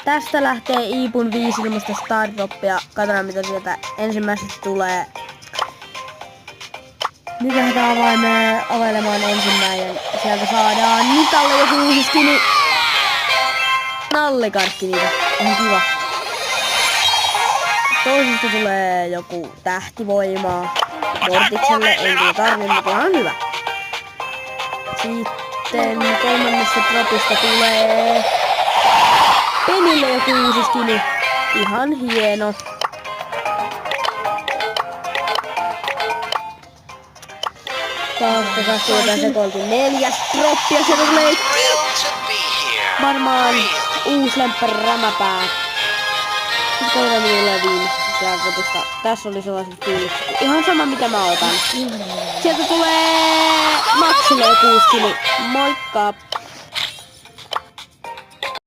Tästä lähtee Iipun 5 ilmasta Stardroppia. Katsotaan mitä sieltä ensimmäisestä tulee. Nyt lähdetään availemaan ensimmäinen. Sieltä saadaan Nitalle joku uusi skini. Nallikarkki niitä. On kiva. Toisesta tulee joku tähtivoimaa. Mortikselle ei kyllä tarvi, mutta ihan hyvä. Sitten kolmannesta dropista tulee Penille joku uusi skini. Ihan hieno. Taas kasvuuteen sekoiltiin 4. droppi ja sieltä tulee varmaan uusi lemppari rämäpää. Sitten koira minulle viimeistä sieltä dropista. Tässä oli sellaiset fiilikset. Ihan sama mitä mä otan. Sieltä tulee Maxille joku skini. Moikka!